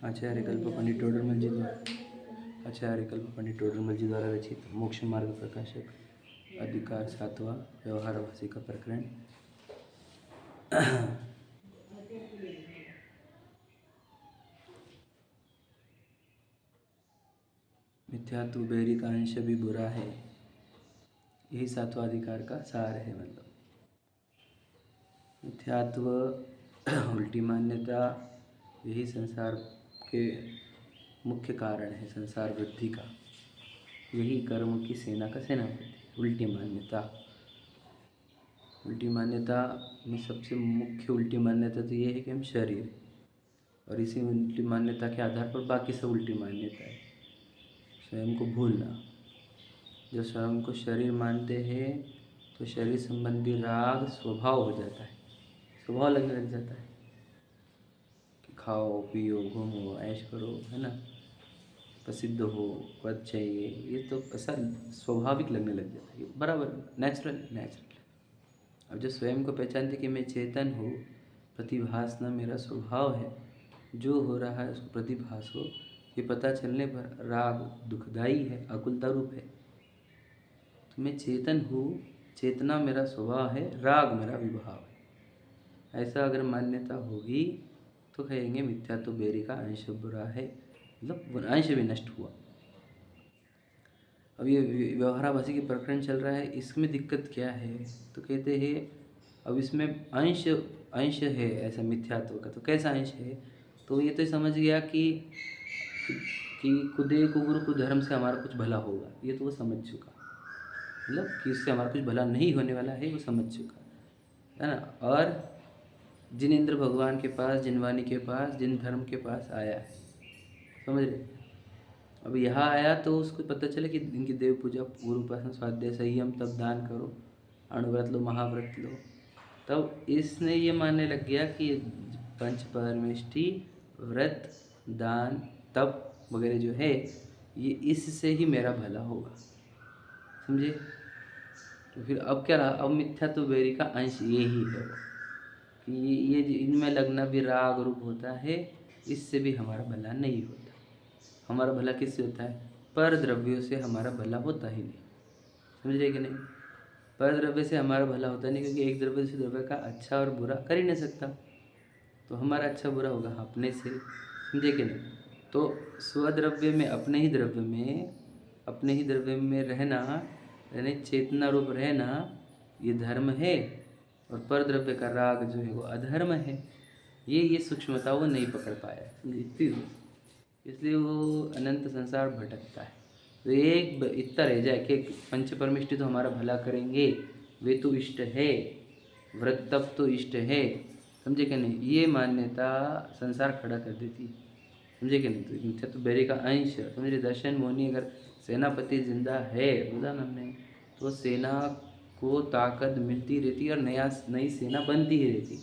आचार्य कल्प पंडित टोडरमल जी द्वारा रचित मोक्ष मार्ग प्रकाशक अधिकार 7वां व्यवहारभाषी का प्रकरण। मिथ्यात्व बेरी का अंश भी बुरा है, यही 7वां अधिकार का सार है। मतलब मिथ्यात्व उल्टी मान्यता यही संसार के मुख्य कारण है, संसार वृद्धि का। यही कर्म की सेना का सेनापति। उल्टी मान्यता में सबसे मुख्य उल्टी मान्यता तो ये है कि हम शरीर, और इसी उल्टी मान्यता के आधार पर बाकी सब उल्टी मान्यता है। स्वयं को भूलना, जब स्वयं को शरीर मानते हैं तो शरीर संबंधी राग स्वभाव हो जाता है, स्वभाव लगने लग जाता है कि खाओ पियो घूमो ऐश करो, है ना, प्रसिद्ध हो, पद चाहिए, ये तो ऐसा स्वाभाविक लगने लग जाता है, बराबर नेचुरल। अब जो स्वयं को पहचानते कि मैं चेतन हूँ, प्रतिभासना मेरा स्वभाव है, जो हो रहा है उसको प्रतिभास हो, ये पता चलने पर राग दुखदाई है, आकुलता रूप है। तो मैं चेतन हूँ, चेतना मेरा स्वभाव है, राग मेरा विभाव है। ऐसा अगर मान्यता होगी तो कहेंगे मिथ्या तो बेरी का अंश बुरा है, मतलब अंश भी नष्ट हुआ। अब ये व्यवहाराभासी के प्रकरण चल रहा है, इसमें दिक्कत क्या है? तो कहते हैं अब इसमें अंश है ऐसा मिथ्यात्व का। तो कैसा अंश है? तो ये तो समझ गया कि कुदे कुगुरु को धर्म से हमारा कुछ भला होगा, ये तो वो समझ चुका, मतलब कि इससे हमारा कुछ भला नहीं होने वाला है, वो समझ चुका है ना। और जिन इंद्र भगवान के पास, जिन वाणी के पास, जिन धर्म के पास आया है, समझ रहे। अब यहाँ आया तो उसको पता चले कि इनकी देव पूजा, गुरु उपासना, स्वाध्याय, संयम, तब दान करो, अणुव्रत लो, महाव्रत लो। तब इसने ये मानने लग गया कि पंच परमेष्टि, व्रत, दान, तप वगैरह जो है, ये इससे ही मेरा भला होगा, समझे। तो फिर अब क्या रहा? अब मिथ्या तो बेरी का अंश ये ही है कि ये इनमें लगना भी राग रूप होता है, इससे भी हमारा भला नहीं होता। हमारा भला किससे होता है? पर द्रव्यों से हमारा भला होता ही नहीं, समझ रहे कि नहीं। पर द्रव्य से हमारा भला होता नहीं, क्योंकि एक द्रव्य से द्रव्य का अच्छा और बुरा कर ही नहीं सकता। तो हमारा अच्छा बुरा होगा अपने से, समझे कि नहीं। तो स्वद्रव्य में, अपने ही द्रव्य में रहना, यानी चेतना रूप रहना, ये धर्म है, और पर द्रव्य का राग जो है वो अधर्म है। ये सूक्ष्मता वो नहीं पकड़ पाया, इसलिए वो अनंत संसार भटकता है। तो एक इतना रह जाए कि पंच परमिष्टि तो हमारा भला करेंगे, वे तो इष्ट है, व्रत तप तो इष्ट है, समझे कि नहीं। ये मान्यता संसार खड़ा कर देती है, समझे कि नहीं। तो मिथ्या तो बेरी का अंश, समझे। दर्शन मोनी अगर सेनापति जिंदा है, बोला ना हमने, तो सेना को ताकत मिलती रहती और नई सेना बनती ही रहती।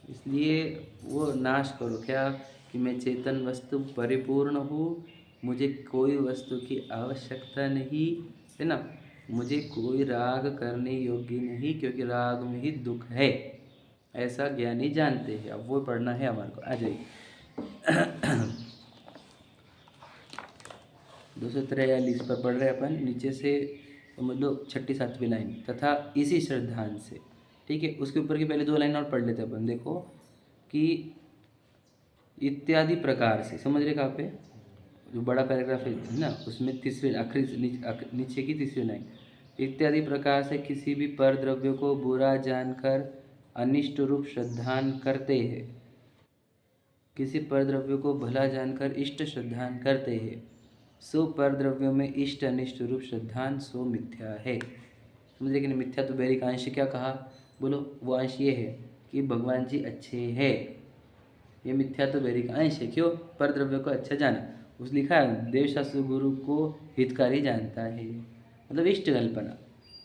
इसलिए वो नाश करो क्या, कि मैं चेतन वस्तु परिपूर्ण हूँ, मुझे कोई वस्तु की आवश्यकता नहीं, है ना। मुझे कोई राग करने योग्य नहीं, क्योंकि राग में ही दुख है, ऐसा ज्ञानी जानते हैं। अब वो पढ़ना है हमारे को, आ जाइए 243 पर पढ़ रहे अपन, नीचे से समझ लो 6ठी 7वीं लाइन। तथा इसी श्रद्धांत से, ठीक है, उसके ऊपर की पहले 2 लाइन और पढ़ लेते अपन। देखो कि इत्यादि प्रकार से, समझ रहे कहाँ पे, जो बड़ा पैराग्राफ है ना, उसमें तीसरी आखिरी नीचे की तीसरी लाइन, इत्यादि प्रकार से किसी भी पर द्रव्य को बुरा जानकर अनिष्ट रूप श्रद्धान करते हैं, किसी पर द्रव्य को भला जानकर इष्ट श्रद्धान करते हैं, सो पर द्रव्यों में इष्ट अनिष्ट रूप श्रद्धान सो मिथ्या है, समझे कि नहीं। मिथ्या तो बेरी का अंश क्या कहा, बोलो। वो अंश ये है कि भगवान जी अच्छे हैं, ये मिथ्या तो बेरी का अंश है। क्यों? पर द्रव्य को अच्छा जाना, उस लिखा है देवशास्त्र गुरु को हितकारी जानता है, मतलब इष्ट कल्पना,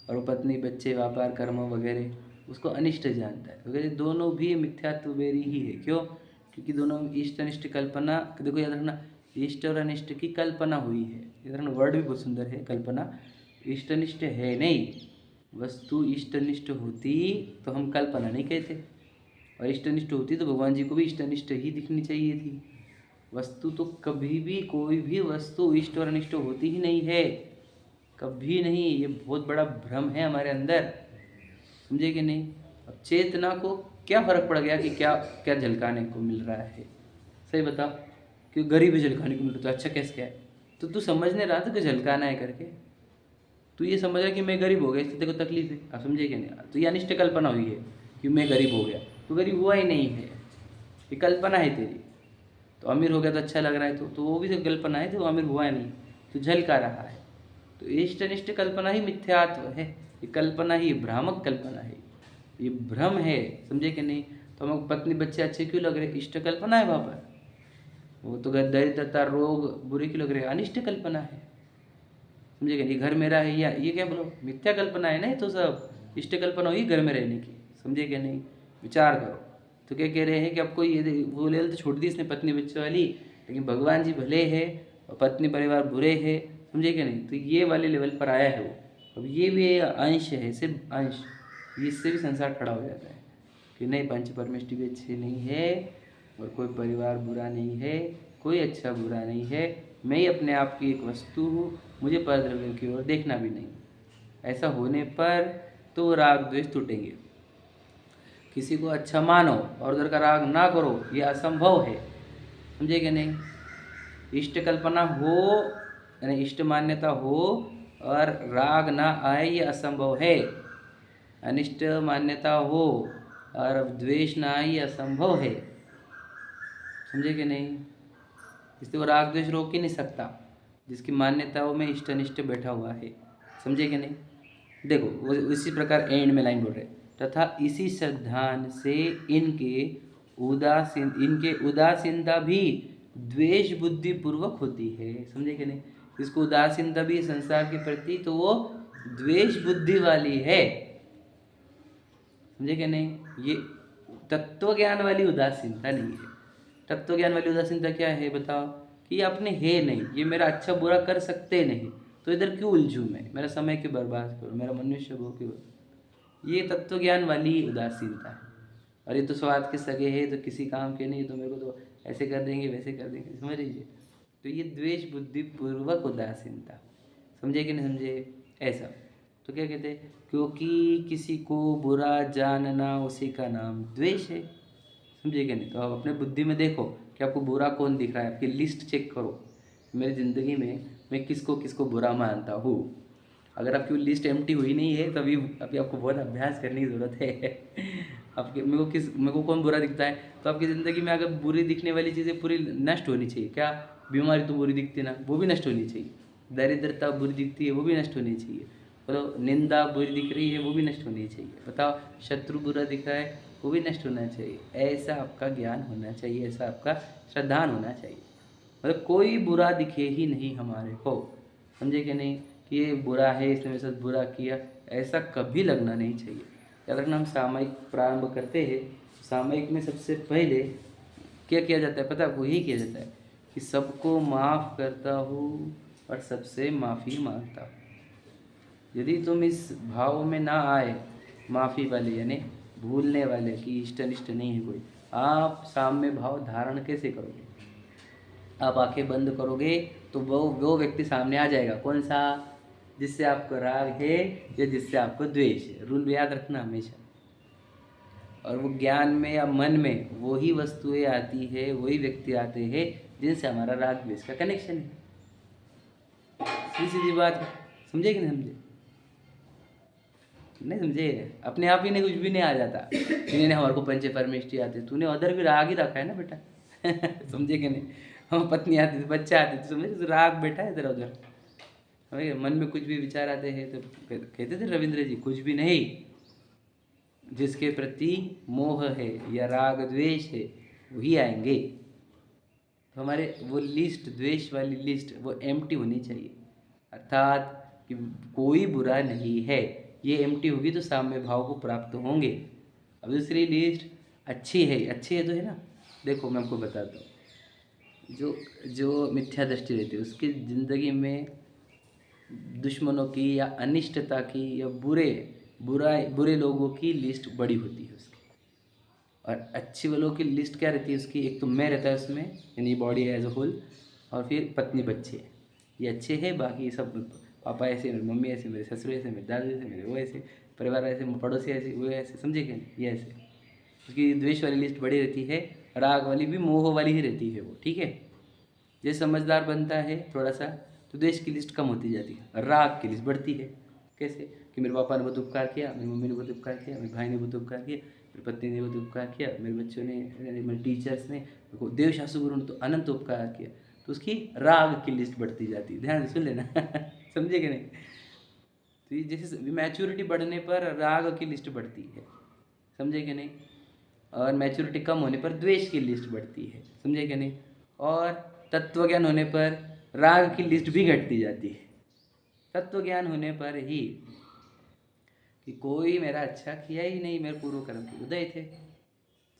और वो पत्नी बच्चे व्यापार कर्म वगैरह उसको अनिष्ट जानता है, वगैरह दोनों भी मिथ्यात्व बेरी ही है। क्यों? क्योंकि दोनों इष्ट अनिष्ट कल्पना, देखो याद रखना, इष्ट और अनिष्ट की कल्पना हुई है, याद रखना, वर्ड भी बहुत सुंदर है, कल्पना। इष्ट अनिष्ट है नहीं, वस्तु इष्ट अनिष्ट होती तो हम कल्पना नहीं कहते, और इष्ट अनिष्ट होती तो भगवान जी को भी इष्ट अनिष्ट ही दिखनी चाहिए थी, वस्तु तो कभी भी कोई भी वस्तु इष्ट और अनिष्ट होती ही नहीं है, कभी नहीं। ये बहुत बड़ा भ्रम है हमारे अंदर, समझे कि नहीं। अब चेतना को क्या फर्क पड़ गया कि क्या क्या झलकाने को मिल रहा है, सही बताओ। कि गरीब है झलकाने को मिल रहा, तो अच्छा कैसे क्या है, तो तू समझ नहीं रहा था कि झलकाना है करके। तू ये समझ रहा कि मैं गरीब हो गया इससे तेरे को तकलीफ है, आप समझे क्या नहीं। तो ये अनिष्ट कल्पना हुई है कि मैं गरीब हो गया, तो गरीब हुआ ही नहीं है, ये कल्पना है तेरी। तो अमीर हो गया तो अच्छा लग रहा है, तो वो भी तो कल्पना है, तो अमीर हुआ नहीं, तो झलका रहा है। तो इष्ट अनिष्ट कल्पना ही मिथ्यात्व है, ये कल्पना ही भ्रामक कल्पना है, ये भ्रम है, समझे कि नहीं। तो हमको पत्नी बच्चे अच्छे क्यों लग रहे, इष्ट कल्पना है वहाँ पर। वो तो दरिद्रता रोग बुरे क्यों लग रहे, अनिष्ट कल्पना है, समझे कि नहीं। घर मेरा है या ये क्या बोलो, मिथ्या कल्पना है ना, ये तो सब इष्ट कल्पना हुई घर में रहने की, समझे कि नहीं। विचार करो। तो क्या कह रहे हैं कि आपको ये वो ले तो छोड़ दी इसने पत्नी बच्चे वाली, लेकिन भगवान जी भले है और पत्नी परिवार बुरे है, समझे कि नहीं। तो ये वाले लेवल पर आया है वो। अब ये भी अंश है, सिर्फ अंश, इससे भी संसार खड़ा हो जाता है कि नहीं, पंच परमेष्टि भी अच्छे नहीं है और कोई परिवार बुरा नहीं है, कोई अच्छा बुरा नहीं है, मैं ही अपने आप की एक वस्तु हूँ, मुझे परद्रव्य की ओर देखना भी नहीं। ऐसा होने पर तो राग द्वेष टूटेंगे। किसी को अच्छा मानो और उधर का राग ना करो, ये असंभव है, समझे कि नहीं। इष्ट कल्पना हो यानी इष्ट मान्यता हो और राग ना आए, ये असंभव है। अनिष्ट मान्यता हो और द्वेष ना आए, ये असंभव है, समझे कि नहीं। इसलिए वो राग द्वेष रोक ही नहीं सकता, जिसकी मान्यताओं में इष्ट अनिष्ट बैठा हुआ है, समझे कि नहीं। देखो वो इसी प्रकार एंड में लाइन बोल रहे, तथा इसी श्रद्धान से इनके उदासीनता भी द्वेष बुद्धि पूर्वक होती है, समझे कि नहीं। इसको उदासीनता भी संसार के प्रति, तो वो द्वेष बुद्धि वाली है, समझे कि नहीं। ये तत्व ज्ञान वाली उदासीनता नहीं है। तत्व ज्ञान वाली उदासीनता क्या है बताओ, कि ये अपने है नहीं, ये मेरा अच्छा बुरा कर सकते नहीं, तो इधर क्यों उलझूँ मैं, मेरा समय क्यों बर्बाद करूँ, मेरा मनुष्य भोग क्यों। ये तत्व ज्ञान वाली उदासीनता है। और ये तो स्वार्थ के सगे है, तो किसी काम के नहीं, तो मेरे को तो ऐसे कर देंगे वैसे कर देंगे, समझ लीजिए। तो ये द्वेष बुद्धि पूर्वक उदासीनता, समझे कि नहीं समझे, ऐसा। तो क्या कहते हैं, क्योंकि किसी को बुरा जानना उसी का नाम द्वेष है, समझे कि नहीं। तो आप अपने बुद्धि में देखो कि आपको बुरा कौन दिख रहा है, आपकी लिस्ट चेक करो। मेरी ज़िंदगी में मैं किसको किसको बुरा मानता हूँ। अगर आपकी वो लिस्ट एम्प्टी हुई नहीं है, तो अभी आपको बहुत अभ्यास करने की ज़रूरत है। आपके मेरे को कौन बुरा दिखता है, तो आपकी ज़िंदगी में अगर बुरी दिखने वाली चीज़ें पूरी नष्ट होनी चाहिए। क्या, बीमारी तो बुरी दिखती ना, वो भी नष्ट होनी चाहिए। दरिद्रता बुरी दिखती है, वो भी नष्ट होनी चाहिए। मतलब निंदा बुरी दिख रही है, वो भी नष्ट होनी चाहिए। बताओ, शत्रु बुरा दिख रहा है, वो भी नष्ट होना चाहिए। ऐसा आपका ज्ञान होना चाहिए, ऐसा आपका श्रद्धान होना चाहिए। मतलब कोई बुरा दिखे ही नहीं हमारे को, समझे कि नहीं, कि ये बुरा है इसने मेरे साथ बुरा किया, ऐसा कभी लगना नहीं चाहिए। याद रखना, हम सामयिक प्रारंभ करते हैं, सामयिक में सबसे पहले क्या किया जाता है पता है आपको, यही किया जाता है कि सबको माफ़ करता हूँ और सबसे माफ़ी मांगता हूँ। यदि तुम इस भाव में ना आए, माफ़ी वाले यानी भूलने वाले कि इष्ट अनिष्ट नहीं है कोई, आप साम्य भाव धारण कैसे करोगे। आप आंखें बंद करोगे तो वो व्यक्ति सामने आ जाएगा, कौन सा, जिससे आपको राग है या जिससे आपको द्वेष है। रूल याद रखना हमेशा। और वो ज्ञान में या मन में वही वस्तुएं आती है, वही व्यक्ति आते हैं जिनसे हमारा राग द्वेष का कनेक्शन है। सीधी सीधी बात, समझे कि नहीं समझे, नहीं समझे। अपने आप ही नहीं, कुछ भी नहीं आ जाता। जिन्हें हमारे को पंच परमेष्टि आते, तूने उधर भी राग ही रखा है ना बेटा। समझे कि नहीं। हम पत्नी आती थी, बच्चे आते थे, समझे, तो राग बैठा है इधर उधर। समझे, मन में कुछ भी विचार आते हैं तो कहते थे रविंद्र जी, कुछ भी नहीं, जिसके प्रति मोह है या राग द्वेष है वही आएंगे। तो हमारे वो लिस्ट, द्वेष वाली लिस्ट, वो एम्प्टी होनी चाहिए। अर्थात कि कोई बुरा नहीं है, ये एम्प्टी होगी तो साम्य भाव को प्राप्त होंगे। अब दूसरी लिस्ट अच्छी है, अच्छी है तो है ना। देखो मैं आपको बताता हूँ, जो जो मिथ्या दृष्टि रहती है उसकी ज़िंदगी में दुश्मनों की या अनिष्टता की या बुरे लोगों की लिस्ट बड़ी होती है उसकी। और अच्छी वालों की लिस्ट क्या रहती है उसकी, एक तो मैं रहता है उसमें, यानी बॉडी एज अ होल, और फिर पत्नी बच्चे, ये अच्छे हैं, बाकी सब पापा ऐसे, मेरी मम्मी ऐसे, मेरे ससुर ऐसे, मेरे दादू ऐसे, मेरे वो ऐसे, परिवार ऐसे, पड़ोसी ऐसे, वो ऐसे, समझे क्या नहीं, ये ऐसे। उसकी द्वेष वाली लिस्ट बड़ी रहती है, राग वाली भी मोह वाली ही रहती है वो, ठीक है। ये समझदार बनता है थोड़ा सा तो द्वेष की लिस्ट कम होती जाती है, राग की लिस्ट बढ़ती है। कैसे कि मेरे पापा ने बहुत उपकार किया, मेरी मम्मी ने बहुत उपकार किया, मेरे भाई ने बहुत उपकार किया, मेरी पत्नी ने बहुत उपकार किया, मेरे बच्चों ने, मेरे टीचर्स ने, मेरे को देव शास्त्र गुरु ने तो अनंत उपकार किया, तो उसकी राग की लिस्ट बढ़ती जाती है। ध्यान से सुन लेना समझे कि नहीं। तो ये जैसे मैच्योरिटी बढ़ने पर राग की लिस्ट बढ़ती है, समझे कि नहीं। और मैच्योरिटी कम होने पर द्वेष की लिस्ट बढ़ती है, समझे कि नहीं। और तत्व ज्ञान होने पर राग की लिस्ट भी घटती जाती है। तत्व ज्ञान होने पर ही कि कोई मेरा अच्छा किया ही नहीं, मेरे पूर्व कर्म के उदय थे,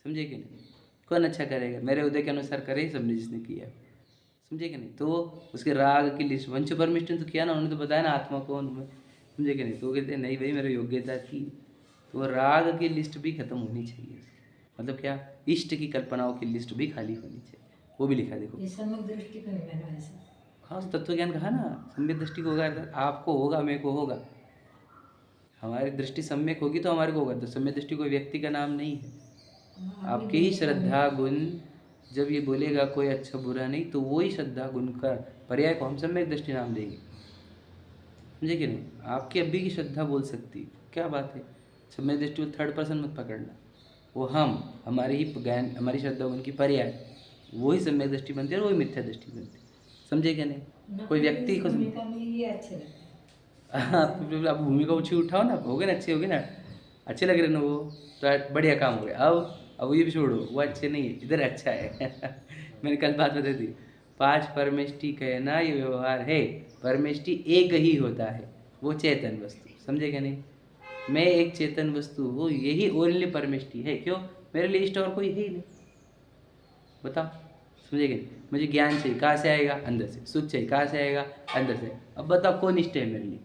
समझे कि नहीं। कौन अच्छा करेगा, मेरे उदय के अनुसार करे ही सबने जिसने किया, समझे कि नहीं। तो उसके राग की लिस्ट वंश परमिष्ट तो किया ना, उन्होंने तो बताया ना आत्मा कौन हूँ, समझे कि नहीं। तो वो कहते हैं नहीं भाई मेरी योग्यता थी, तो राग की लिस्ट भी खत्म होनी चाहिए। मतलब क्या, इष्ट की कल्पनाओं की लिस्ट भी खाली होनी चाहिए, वो भी लिखा देखो। हाँ, तत्व ज्ञान कहा ना, सम्यक दृष्टि को होगा, आपको होगा, मेरे को होगा। हमारी दृष्टि सम्यक होगी तो हमारे को होगा। तो सम्यक दृष्टि कोई व्यक्ति का नाम नहीं है, आपकी ही श्रद्धा गुण। जब ये बोलेगा कोई अच्छा बुरा नहीं, तो वो ही श्रद्धा गुण का पर्याय को हम सम्यक दृष्टि नाम देंगे, समझे कि नहीं। आपकी अभी की श्रद्धा बोल सकती, क्या बात है। सम्यक दृष्टि को थर्ड पर्सन मत पकड़ना, वो हम, हमारी ही ज्ञान, हमारी श्रद्धा गुण की पर्याय, वही सम्यक दृष्टि बनती है और वही मिथ्या दृष्टि बनती है, समझे क्या नहीं। कोई व्यक्ति को हाँ, आप भूमिका ऊँची उठाओ ना, हो गए ना, अच्छे हो गए ना, अच्छे लग रहे ना वो, तो बढ़िया काम हो गया। अब ये भी छोड़ो, वो अच्छे नहीं है, इधर अच्छा है मैंने कल बात बताई थी, 5 परमेष्टि कहना ये व्यवहार है। परमेष्टि एक ही होता है, वो चेतन वस्तु, समझे क्या नहीं। मैं एक चेतन वस्तु हूँ, यही ओनली परमेष्टि है। क्यों, मेरे लिए इष्ट और कोई है ही नहीं, बताओ, समझे क्या नहीं। मुझे ज्ञान चाहिए, कहाँ से आएगा, अंदर से। सुख चाहिए, कहाँ से आएगा, अंदर से। अब बताओ कौन इष्ट है मेरे लिए।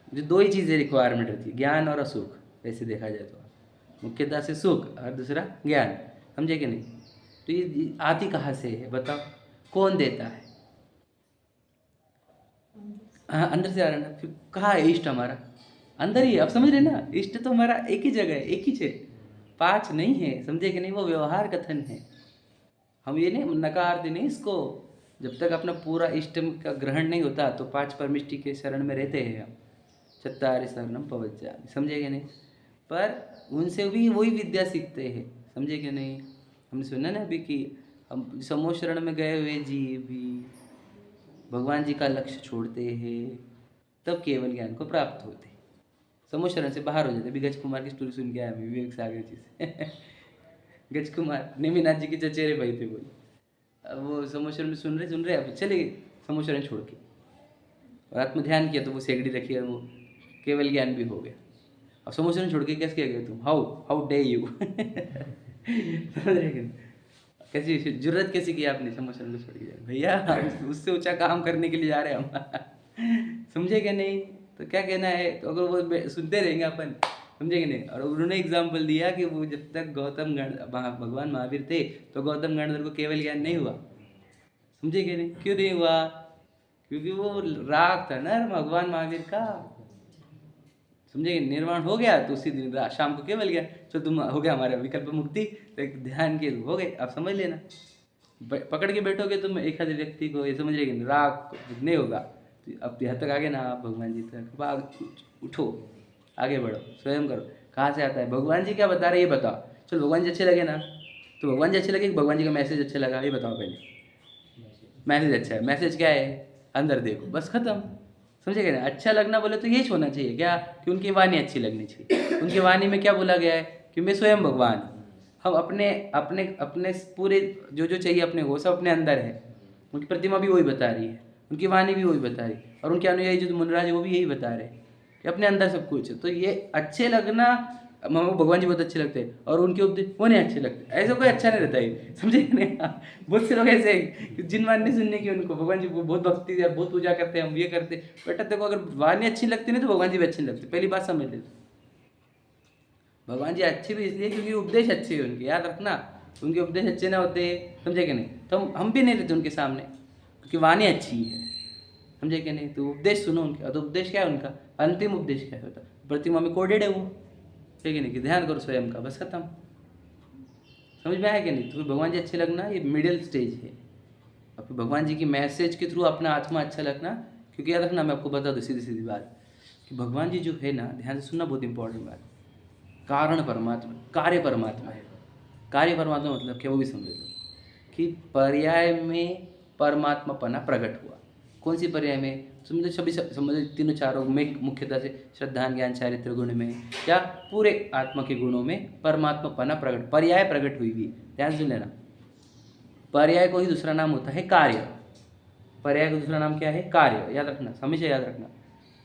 मुझे 2 ही चीज़ें रिक्वायरमेंट रहती है, ज्ञान और असुख। वैसे देखा जाए तो मुख्यतः से सुख और दूसरा ज्ञान, समझे कि नहीं। तो ये आती कहाँ से है बताओ, कौन देता है। हाँ, अंदर से आ रहा है ना। फिर कहाँ है इष्ट हमारा, अंदर ही है। अब समझ रहे ना, इष्ट तो हमारा एक ही जगह है, एक ही है, 5 नहीं है, समझे कि नहीं। वो व्यवहार कथन है, हम ये नहीं नकारते नहीं इसको। जब तक अपना पूरा इष्ट का ग्रहण नहीं होता तो 5 परमिष्टि के शरण में रहते हैं हम, चत्तारि शरणम पवज्जामि, समझे कि नहीं। पर उनसे भी वही विद्या सीखते हैं, समझे कि नहीं। हमने सुना ना अभी कि हम समूह शरण में गए हुए जीव भी भगवान जी का लक्ष्य छोड़ते हैं, तब केवल ज्ञान को प्राप्त होते, समूह शरण से बाहर हो जाते। अभी गज कुमार की स्टोरी सुन के आया, विवेक सागर जी से गज कुमार नेमिनाथ जी के चचेरे भाई थे बोले। अब वो समूह शरण में सुन रहे अब चले गए समूह शरण छोड़ के, और आत्म ध्यान किया तो वो सेगड़ी रखी और वो केवल ज्ञान भी हो गया। अब समूह शरण छोड़ के कैसे किया गया तुम, हाउ डे यू समझ रहे कि नहीं? कैसी जरूरत कैसी की आपने समूह शरण को छोड़ के जाए भैया, उससे ऊंचा काम करने के लिए जा रहे हैं हम समझे क्या नहीं। तो क्या कहना है, तो अगर वो सुनते रहेंगे अपन, समझे कि नहीं। और उन्होंने एग्जाम्पल दिया कि वो जब तक गौतम भगवान महावीर थे तो गौतम गणधर को केवल ज्ञान नहीं हुआ, समझे कि नहीं। क्यों नहीं हुआ, क्योंकि वो राग था ना भगवान महावीर का, समझे। निर्वाण हो गया तो उसी दिन शाम को केवल गया, तो तुम हो गया हमारा विकल्प मुक्ति, तो एक ध्यान के हो गए। आप समझ लेना, पकड़ के बैठोगे तुम एक आधे व्यक्ति को, ये समझ रहे कि राग नहीं होगा तो अब यहाँ तक आगे ना, आप भगवान जी तक भाग उठो, आगे बढ़ो, स्वयं करो। कहाँ से आता है, भगवान जी क्या बता रहे ये बताओ। चलो भगवान जी अच्छे लगे ना, तो भगवान जी अच्छे लगे, भगवान जी का मैसेज अच्छा लगा, ये बताओ पहले। मैसेज अच्छा है, मैसेज क्या है, अंदर देखो, बस खत्म, समझे क्या। अच्छा लगना बोले तो यही होना चाहिए क्या, कि उनकी वाणी अच्छी लगनी चाहिए। उनकी वाणी में क्या बोला गया है कि मैं स्वयं भगवान हूँ। हम अपने अपने अपने पूरे जो जो चाहिए अपने वो सब अपने अंदर है। उनकी प्रतिमा भी वही बता रही है, उनकी वाणी भी वही बता रही है, और उनके अनुयायी जो मुनराज है वो भी यही बता रहे हैं कि अपने अंदर सब कुछ है। तो ये अच्छे लगना, हमको भगवान जी बहुत अच्छे लगते हैं और उनके उपदेश वो नहीं अच्छे लगते, ऐसा कोई अच्छा नहीं रहता है, समझे नहीं। बहुत से लोग ऐसे हैं जिन वाणी सुनने की उनको भगवान जी को बहुत भक्ति है, बहुत पूजा करते हैं, हम ये करते। बेटा देखो, अगर वाणी अच्छी लगती नहीं तो भगवान जी भी अच्छे नहीं लगते, पहली बात समझ लेते। भगवान जी अच्छे भी इसलिए क्योंकि उपदेश अच्छे हैं उनके, याद रखना। उनके उपदेश अच्छे ना होते, समझे कि नहीं, तो हम भी नहीं रहते उनके सामने, क्योंकि वाणी अच्छी है, समझे कि नहीं। तो उपदेश सुनो उनके। तो उपदेश क्या है उनका, अंतिम उपदेश क्या होता है, प्रतिमा में कोडेड है वो, ठीक है नहीं, कि ध्यान करो स्वयं का, बस खत्म। समझ में आया कि नहीं। तो भगवान जी अच्छे लगना ये मिडिल स्टेज है। अब भगवान जी की मैसेज के थ्रू अपना आत्मा अच्छा लगना, क्योंकि याद रखना, मैं आपको बता दूँ सीधी सीधी बात कि भगवान जी जो है ना, ध्यान से सुनना, बहुत इंपॉर्टेंट बात, कारण परमात्मा, कार्य परमात्मा है। कार्य परमात्मा मतलब क्या, वो भी समझ लो कि पर्याय में परमात्मापना प्रकट हुआ। कौन सी पर्याय में, समझो सभी समझो, तीनों चारों में, मुख्यतः से श्रद्धा ज्ञान चारित्र गुण में, या पूरे आत्मा के गुणों में परमात्मापना प्रकट, पर्याय प्रकट हुई भी। ध्यान सुन लेना, पर्याय को ही दूसरा नाम होता है कार्य। पर्याय का दूसरा नाम क्या है, कार्य, याद रखना, हमेशा याद रखना।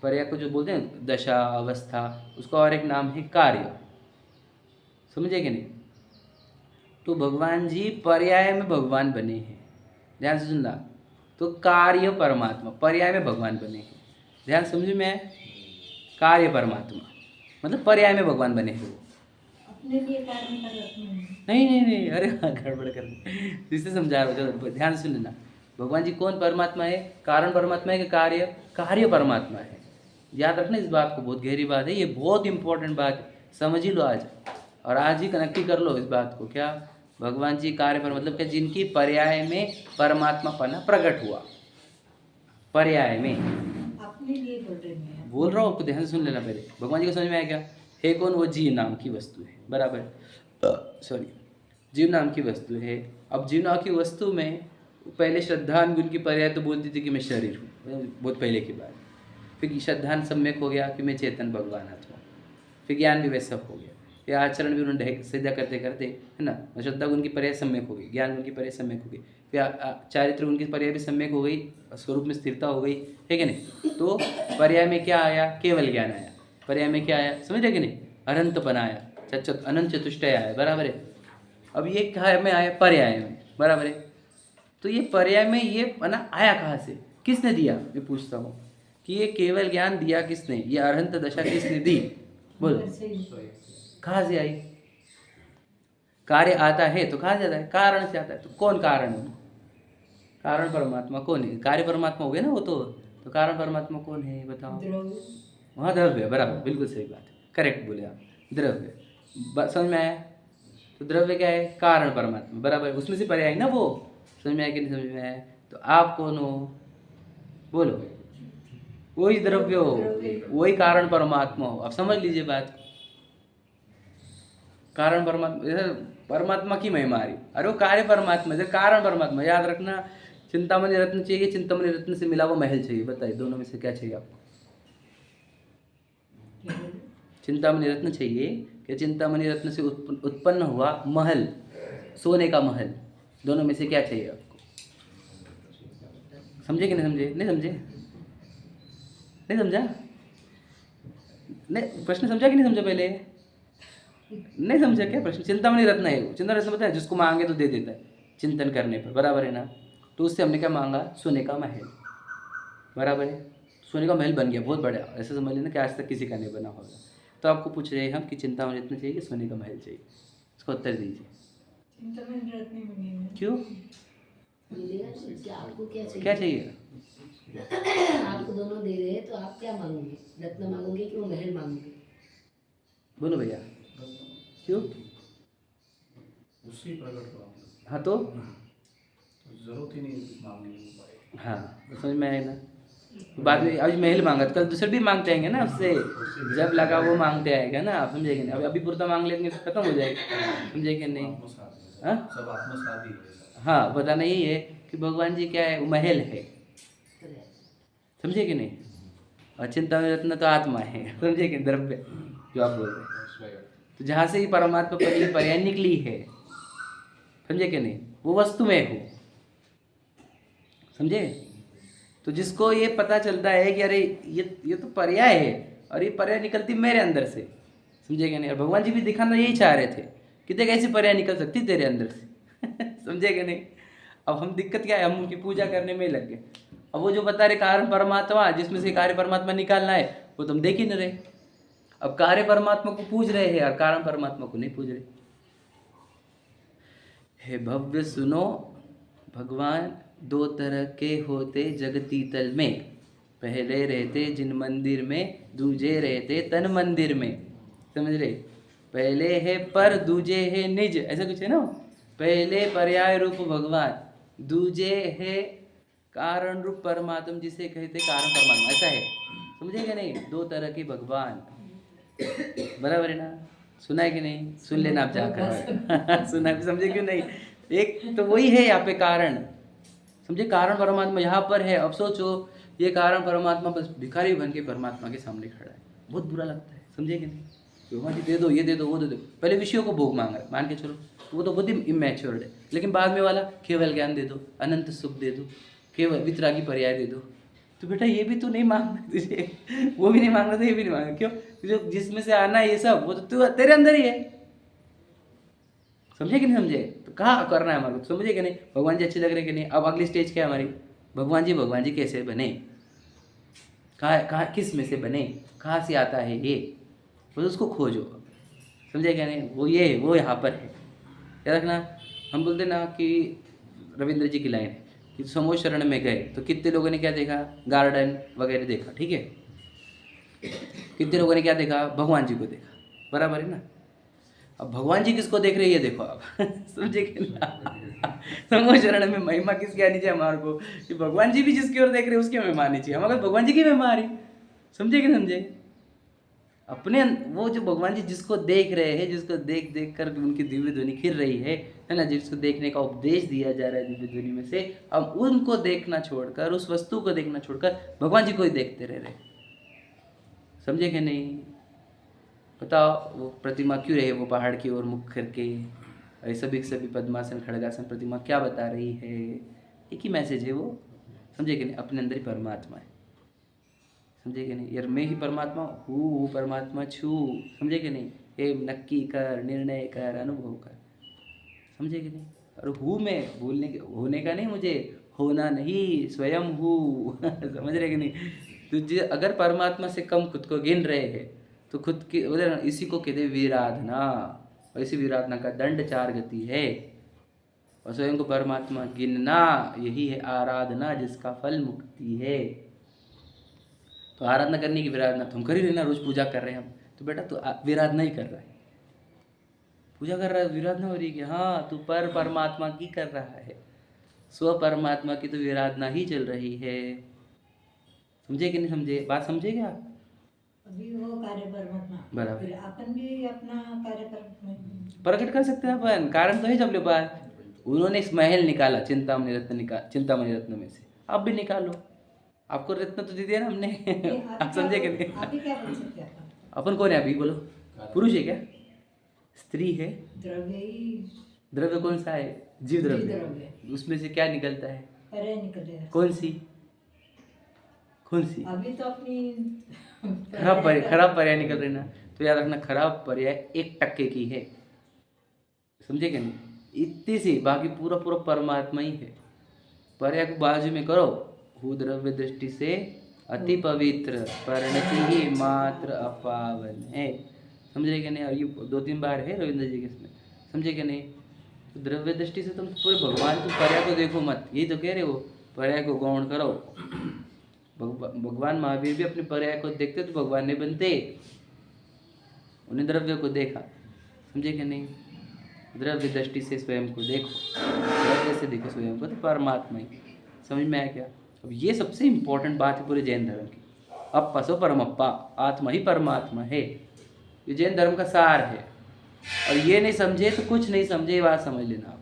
पर्याय को जो बोलते हैं दशा अवस्था, उसका और एक नाम है कार्य, समझे कि नहीं। तो भगवान जी पर्याय में भगवान बने हैं, ध्यान से सुनना। तो कार्य परमात्मा, पर्याय में भगवान बने हैं, ध्यान समझ में आए। कार्य परमात्मा मतलब पर्याय में भगवान बने हैं वो, अपने लिए कारण परमात्मा है। नहीं नहीं नहीं, अरे गड़बड़ कर, इससे समझा रहा हूँ, ध्यान से लेना। भगवान जी कौन परमात्मा है, कारण परमात्मा है कि कार्य, कार्य परमात्मा है। याद रखना इस बात को, बहुत गहरी बात है ये, बहुत इंपॉर्टेंट बात है, समझ ही लो आज, और आज ही कनेक्ट ही कर लो इस बात को। क्या, भगवान जी कार्य पर मतलब क्या, जिनकी पर्याय में परमात्मा पना प्रकट हुआ, पर्याय में। अपने लिए बोल रहे हैं, बोल रहा हूँ, आपको ध्यान से सुन लेना पहले। भगवान जी को समझ में आया क्या, है कौन, वो जीव नाम की वस्तु है, बराबर, सॉरी, जीव नाम की वस्तु है। अब जीव नाम की वस्तु में पहले श्रद्धान गुण की पर्याय तो बोलती थी कि मैं शरीर हूँ, बहुत पहले की बात। फिर श्रद्धान सम्यक हो गया कि मैं चेतन भगवान आत्मा। फिर ज्ञान भी वैसा हो गया, फिर आचरण भी उन्होंने सीधा करते करते, है ना, श्रद्धा गुण की पर्याय सम्यक हो गई, ज्ञान गुण की पर्याय सम्यक हो गई, फिर चारित्र गुण की पर्याय भी सम्यक हो गई, स्वरूप में स्थिरता हो गई, है कि नहीं। तो पर्याय में क्या आया, केवल ज्ञान आया। पर्याय में क्या आया, समझ रहे कि नहीं, अनंत बनाया, अनंत चतुष्टय आया, बराबर है। अब ये क्या में आया, पर्याय में, बराबर है। तो ये पर्याय में ये बना आया कहाँ से, किसने दिया, मैं पूछता हूँ कि ये केवल ज्ञान दिया किसने, ये अरहंत दशा किसने दी, बोलो, कहाँ से आई। कार्य आता है तो कहाँ से आता है, कारण से आता है। तो कौन कारण है, कारण परमात्मा कौन है, कार्य परमात्मा हो गया ना वो तो कारण परमात्मा कौन है बताओ। वहाँ द्रव्य, बराबर, बिल्कुल सही बात है, करेक्ट बोले आप, द्रव्य, समझ में आया। तो द्रव्य क्या है, कारण परमात्मा, बराबर, उसमें से पर्याय ना वो, समझ में आया कि नहीं समझ में आया। तो आप कौन हो, बोलो, वही द्रव्य हो, वही कारण परमात्मा हो। अब समझ लीजिए बात, कारण परमात्मा, परमात्मा की महिमा आ रही, अरे वो कार्य परमात्मा है, कारण परमात्मा, याद रखना। चिंतामणि रत्न चाहिए, चिंतामणि रत्न से मिला हुआ महल चाहिए, बताइए दोनों में से क्या चाहिए आपको। चिंतामणि रत्न चाहिए कि चिंतामणि रत्न से उत्पन्न हुआ महल, सोने का महल, दोनों में से क्या चाहिए आपको। समझे कि नहीं समझे, नहीं समझे, नहीं समझा, नहीं प्रश्न समझा कि नहीं समझा, पहले नहीं समझा क्या प्रश्न। चिंतामणि रत्न है वो, चिंतामणि रत्न पता है, जिसको मांगे तो दे देता है चिंतन करने पर, बराबर है ना। तो उससे हमने क्या मांगा, सोने का महल, बराबर है। सोने का महल बन गया, बहुत बड़ा, ऐसा समझ लेना कि आज तक किसी का नहीं बना होगा। तो आपको पूछ रहे हैं हम कि चिंतामणि रत्न चाहिए कि सोने का महल चाहिए, इसको उत्तर दीजिए। चिंतामणि रत्न मिलेगा, क्यों, आपको क्या चाहिए। आपको दोनों दे रहे हैं तो आप क्या मांगोगे, रत्न मांगोगे कि वो महल मांगोगे, बोलो भैया, क्यों, उससे प्रकट हुआ, हाँ तो जरूरत ही नहीं कुछ मांगने की। हाँ, समझ में आया ना। बाद में आज महल मांगा तो कल दूसरे भी मांगते आएंगे ना, उससे जब लगा वो मांगते आएगा ना, आप समझेंगे नहीं। अभी पुरता मांग लेंगे तो खत्म हो जाएगा, समझेंगे नहीं। हाँ सब आत्मसात ही है। हाँ, बताना यही है कि भगवान जी क्या है, वो महल है, समझे कि नहीं। और चिंतामणि रत्न तो आत्मा है, समझे कि द्रव्य जो आप बोल रहे हैं। तो जहाँ से ही परमात्मा पहली पर्याय निकली है, समझे कि नहीं, वो वस्तु में हो, समझे। तो जिसको ये पता चलता है कि अरे ये तो पर्याय है, और ये पर्याय निकलती मेरे अंदर से, समझे कि नहीं। और भगवान जी भी दिखाना यही चाह रहे थे कि देख ऐसी पर्याय निकल सकती तेरे अंदर से समझे कि नहीं। अब हम दिक्कत क्या है, हम उनकी पूजा करने में ही लग गए। अब वो जो बता रहे कारण परमात्मा, जिसमें से कार्य परमात्मा निकालना है, वो तुम देख ही नहीं रहे। अब कार्य परमात्मा को पूज रहे हैं और कारण परमात्मा को नहीं पूज रहे। हे भव्य सुनो, भगवान दो तरह के होते जगती तल में, पहले रहते जिन मंदिर में, दूजे रहते तन मंदिर में। समझ रहे? पहले है पर, दूजे है निज, ऐसा कुछ है ना। पहले पर्याय रूप भगवान, दूजे है कारण रूप परमात्मा, जिसे कहते कारण परमात्मा, ऐसा है। समझे क्या नहीं? दो तरह के भगवान, बराबर है ना? सुना है कि नहीं? सुन लेना आप जाकर। सुना है, समझे क्यों नहीं? एक तो वही है यहाँ पे कारण, समझे? कारण परमात्मा यहाँ पर है। अब सोचो ये कारण परमात्मा बस भिखारी बन के परमात्मा के सामने खड़ा है, बहुत बुरा लगता है। समझे कि नहीं? भगवान जी दे दो, ये दे दो, वो दे दो। पहले विषयों को भोग मांग रहा है, मान के चलो, वो तो बहुत ही इमेच्योर्ड है। लेकिन बाद में वाला केवल ज्ञान दे दो, अनंत सुख दे दो, केवल वितरागी पर्याय दे दो। तो बेटा ये भी तो नहीं मांगना तुझे, वो भी नहीं मांगना तो ये भी नहीं मांगना। क्यों? जो जिसमें से आना है ये सब, वो तो तू तेरे अंदर ही है। समझे कि नहीं समझे? तो कहाँ करना है हमारे को? समझे कि नहीं? भगवान जी अच्छे लग रहे कि नहीं? अब अगली स्टेज क्या है हमारी? भगवान जी कैसे बने, कहाँ किस में से बने, कहाँ से आता है ये, बस उसको खोजो। समझे क्या नहीं? वो यहाँ पर है। याद रखना, हम बोलते ना कि रविंद्र जी की लाइन है कि समूह शरण में गए तो कितने लोगों ने क्या देखा? गार्डन वगैरह देखा, ठीक है। कितने लोगों ने क्या देखा? भगवान जी को देखा, बराबर है ना। अब भगवान जी किसको देख रही है देखो आप। समझे कि ना? समूह शरण में महिमा किसकी आनी चाहिए हमारे को? कि भगवान जी भी जिसकी ओर देख रहे हैं उसकी महिमा आनी चाहिए। हम अगर भगवान जी की महिमा आ रही, समझे कि समझे? अपने वो जो भगवान जी जिसको देख रहे हैं, जिसको देख देख कर उनकी दिव्य ध्वनि खिल रही है ना, जिसको देखने का उपदेश दिया जा रहा है दिव्य ध्वनि में से, हम उनको देखना छोड़कर, उस वस्तु को देखना छोड़कर भगवान जी को ही देखते रह रहे। समझे कि नहीं? बताओ वो प्रतिमा क्यों रहे वो पहाड़ की ओर मुख करके? सभी पद्मासन खड़गासन प्रतिमा क्या बता रही है? एक ही मैसेज है वो। समझे कि नहीं? अपने अंदर ही परमात्मा है। समझे कि नहीं? यार मैं ही परमात्मा हूँ, परमात्मा छू। समझे कि नहीं? ये नक्की कर, निर्णय कर, अनुभव कर। समझे कि नहीं? और हूँ मैं भूलने के होने का नहीं, मुझे होना नहीं, स्वयं हूँ। समझ रहे कि नहीं? तुझे अगर परमात्मा से कम खुद को गिन रहे हैं तो खुद के उधर इसी को कहते विराधना, और इसी विराधना का दंड 4 गति है। और स्वयं को परमात्मा गिनना यही है आराधना, जिसका फल मुक्ति है। तो आराधना करने की विराधना तो हम कर ही रहे ना, रोज पूजा कर रहे हैं हम, तो बेटा तू विराधना ही कर रहा है, पूजा कर रहा है, विराधना हो रही है कि हाँ तू परमात्मा की कर रहा है, स्व परमात्मा की तो विराधना ही चल रही है। समझे कि नहीं समझे? बात समझे क्या? अभी वो कार्य परमात्मा, बराबर। फिर अपन भी अपना कार्य प्रकट कर सकते हैं अपन, कारण तो है जब अपने पास। उन्होंने इस महल निकाला, चिंतामणि रत्न में से, आप भी निकालो। आपको रत्न तो दे दिया ना हमने। आप समझे कि नहीं? अभी क्या बोल सकते हैं अपन कौन है अभी? बोलो। पुरुष है क्या? स्त्री है? द्रव्य ही, द्रव्य कौन सा है? जीव द्रव्य। द्रव्य। उसमें से क्या निकलता है? पर्याय निकलेगा। कौन सी? अभी तो अपनी खराब पर्याय निकल रही ना। तो याद रखना, खराब पर्याय 1% की है। समझे क्या नहीं? इतनी सी, बाकी पूरा परमात्मा ही है। पर्याय को बाजू में करो, हु द्रव्य दृष्टि से अति पवित्र, परिणति ही मात्र अपावन है। समझे क्या नहीं? और ये 2-3 बार है रविंद्र जी के इसमें। समझे क्या नहीं? तो द्रव्य दृष्टि से तुम पूरे भगवान, तुम पर्याय को देखो मत, यही तो कह रहे हो। पर्याय को गौण करो। भगवान महावीर भी अपने पर्याय को देखते तो भगवान नहीं बनते, उन्हें द्रव्य को देखा। समझे क्या नहीं? द्रव्य दृष्टि से स्वयं को देखो, द्रव्य से देखो स्वयं को, तो परमात्मा ही। समझ में आया क्या? अब ये सबसे इम्पोर्टेंट बात है पूरे जैन धर्म की। अप्पा सो परमप्पा, आत्मा ही परमात्मा है। ये जैन धर्म का सार है। और ये नहीं समझे तो कुछ नहीं समझे, ये बात समझ लेना आप।